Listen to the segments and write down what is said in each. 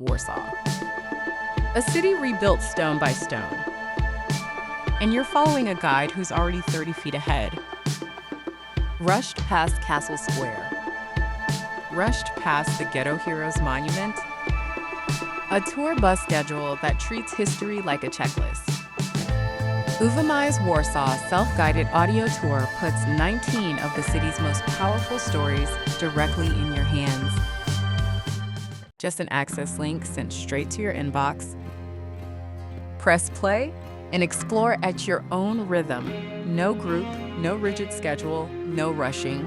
Warsaw. A city rebuilt stone by stone. And you're following a guide who's already 30 feet ahead. Rushed past Castle Square. Rushed past the Ghetto Heroes Monument. A tour bus schedule that treats history like a checklist. Uvamai's Warsaw self-guided audio tour puts 19 of the city's most powerful stories directly in your hands. Just an access link sent straight to your inbox. Press play and explore at your own rhythm. No group, no rigid schedule, no rushing.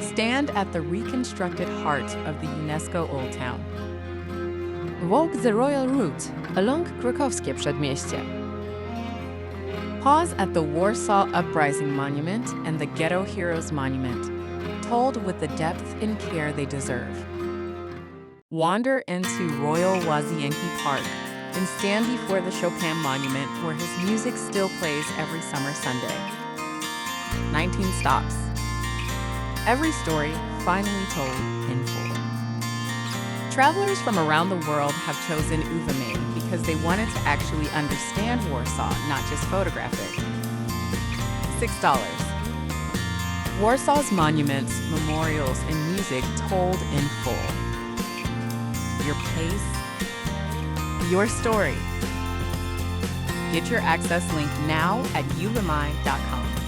Stand at the reconstructed heart of the UNESCO Old Town. Walk the royal route along Krakowskie Przedmieście. Pause at the Warsaw Uprising Monument and the Ghetto Heroes Monument, told with the depth and care they deserve. Wander into Royal Łazienki Park and stand before the Chopin Monument where his music still plays every summer Sunday. 19 stops. Every story finally told in full. Travelers from around the world have chosen Uvamai because they wanted to actually understand Warsaw, not just photograph it. $6. Warsaw's monuments, memorials, and music told in full. Your place, your story. Get your access link now at uvamai.com.